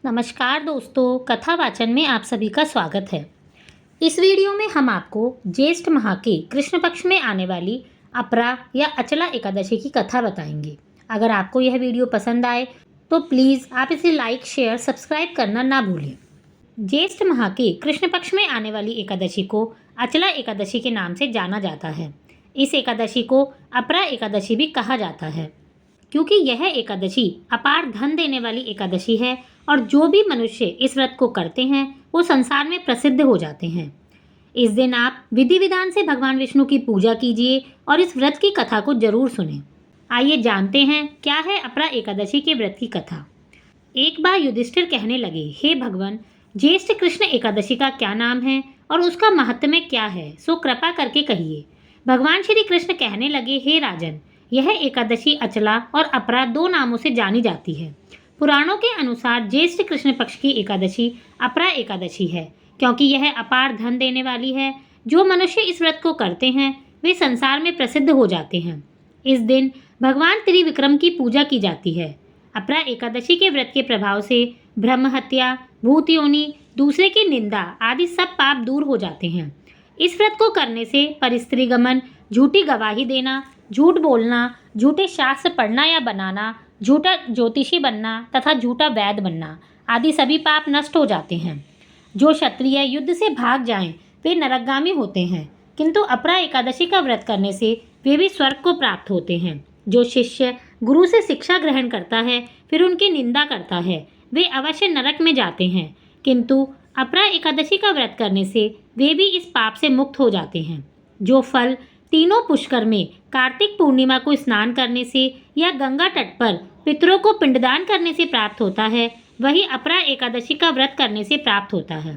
नमस्कार दोस्तों, कथा वाचन में आप सभी का स्वागत है। इस वीडियो में हम आपको ज्येष्ठ माह के कृष्ण पक्ष में आने वाली अपरा या अचला एकादशी की कथा बताएंगे। अगर आपको यह वीडियो पसंद आए तो प्लीज़ आप इसे लाइक, शेयर, सब्सक्राइब करना ना भूलें। ज्येष्ठ माह के कृष्ण पक्ष में आने वाली एकादशी को अचला एकादशी के नाम से जाना जाता है। इस एकादशी को अपरा एकादशी भी कहा जाता है, क्योंकि यह एकादशी अपार धन देने वाली एकादशी है और जो भी मनुष्य इस व्रत को करते हैं वो संसार में प्रसिद्ध हो जाते हैं। इस दिन आप विधि विधान से भगवान विष्णु की पूजा कीजिए और इस व्रत की कथा को जरूर सुनें। आइए जानते हैं क्या है अपरा एकादशी के व्रत की कथा। एक बार युधिष्ठिर कहने लगे, हे भगवान, ज्येष्ठ कृष्ण एकादशी का क्या नाम है और उसका महात्म्य क्या है, सो कृपा करके कहिए। भगवान श्री कृष्ण कहने लगे, हे राजन, यह एकादशी अचला और अपरा दो नामों से जानी जाती है। पुराणों के अनुसार ज्येष्ठ कृष्ण पक्ष की एकादशी अपरा एकादशी है, क्योंकि यह अपार धन देने वाली है। जो मनुष्य इस व्रत को करते हैं वे संसार में प्रसिद्ध हो जाते हैं। इस दिन भगवान त्रिविक्रम की पूजा की जाती है। अपरा एकादशी के व्रत के प्रभाव से ब्रह्म हत्या, भूत योनि, दूसरे की निंदा आदि सब पाप दूर हो जाते हैं। इस व्रत को करने से परिस्त्री गमन, झूठी गवाही देना, झूठ बोलना, झूठे शास्त्र पढ़ना या बनाना, झूठा ज्योतिषी बनना तथा झूठा वैद्य बनना आदि सभी पाप नष्ट हो जाते हैं। जो क्षत्रिय युद्ध से भाग जाएं वे नरकगामी होते हैं, किंतु अपरा एकादशी का व्रत करने से वे भी स्वर्ग को प्राप्त होते हैं। जो शिष्य गुरु से शिक्षा ग्रहण करता है फिर उनकी निंदा करता है वे अवश्य नरक में जाते हैं, किंतु अपरा एकादशी का व्रत करने से वे भी इस पाप से मुक्त हो जाते हैं। जो फल तीनों पुष्कर में कार्तिक पूर्णिमा को स्नान करने से या गंगा तट पर पितरों को पिंडदान करने से प्राप्त होता है, वही अपरा एकादशी का व्रत करने से प्राप्त होता है।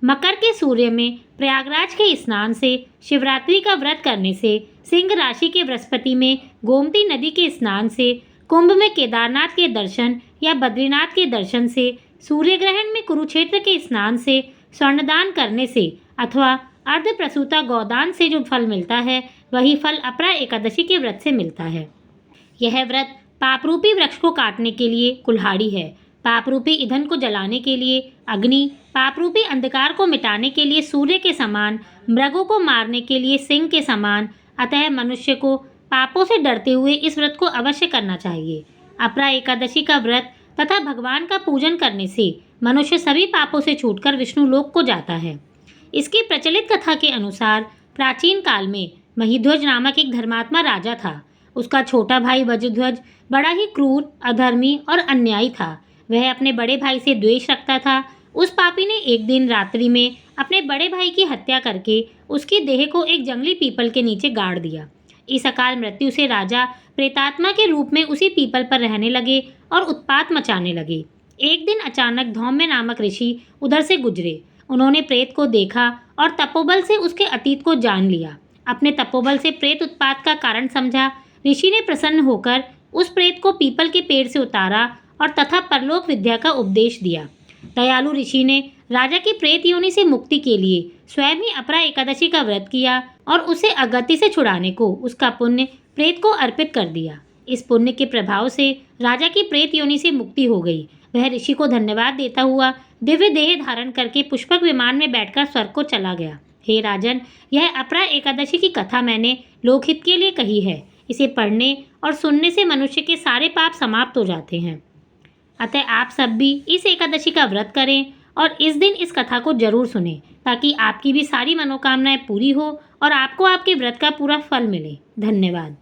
मकर के सूर्य में प्रयागराज के स्नान से, शिवरात्रि का व्रत करने से, सिंह राशि के बृहस्पति में गोमती नदी के स्नान से, कुंभ में केदारनाथ के दर्शन या बद्रीनाथ के दर्शन से, सूर्य ग्रहण में कुरुक्षेत्र के स्नान से, स्वर्णदान करने से अथवा अर्ध प्रसूता गौदान से जो फल मिलता है वही फल अपरा एकादशी के व्रत से मिलता है। यह व्रत पापरूपी वृक्ष को काटने के लिए कुल्हाड़ी है, पापरूपी ईंधन को जलाने के लिए अग्नि, पापरूपी अंधकार को मिटाने के लिए सूर्य के समान, मृगों को मारने के लिए सिंह के समान। अतः मनुष्य को पापों से डरते हुए इस व्रत को अवश्य करना चाहिए। अपरा एकादशी का व्रत तथा भगवान का पूजन करने से मनुष्य सभी पापों से छूटकर विष्णु लोक को जाता है। इसकी प्रचलित कथा के अनुसार प्राचीन काल में महिध्वज नामक एक धर्मात्मा राजा था। उसका छोटा भाई वज्रध्वज बड़ा ही क्रूर, अधर्मी और अन्यायी था। वह अपने बड़े भाई से द्वेष रखता था। उस पापी ने एक दिन रात्रि में अपने बड़े भाई की हत्या करके उसकी देह को एक जंगली पीपल के नीचे गाड़ दिया। इस अकाल मृत्यु से राजा प्रेतात्मा के रूप में उसी पीपल पर रहने लगे और उत्पात मचाने लगे। एक दिन अचानक धौम्य नामक ऋषि उधर से गुजरे। उन्होंने प्रेत को देखा और तपोबल से उसके अतीत को जान लिया। अपने तपोबल से प्रेत उत्पात का कारण समझा। ऋषि ने प्रसन्न होकर उस प्रेत को पीपल के पेड़ से उतारा और तथा परलोक विद्या का उपदेश दिया। दयालु ऋषि ने राजा की प्रेत योनि से मुक्ति के लिए स्वयं ही अपरा एकादशी का व्रत किया और उसे अगति से छुड़ाने को उसका पुण्य प्रेत को अर्पित कर दिया। इस पुण्य के प्रभाव से राजा की प्रेत योनि से मुक्ति हो गई। वह ऋषि को धन्यवाद देता हुआ दिव्य देह धारण करके पुष्पक विमान में बैठकर स्वर्ग को चला गया। हे राजन, यह अपरा एकादशी की कथा मैंने लोकहित के लिए कही है। इसे पढ़ने और सुनने से मनुष्य के सारे पाप समाप्त हो जाते हैं। अतः आप सब भी इस एकादशी का व्रत करें और इस दिन इस कथा को जरूर सुनें, ताकि आपकी भी सारी मनोकामनाएं पूरी हो और आपको आपके व्रत का पूरा फल मिले। धन्यवाद।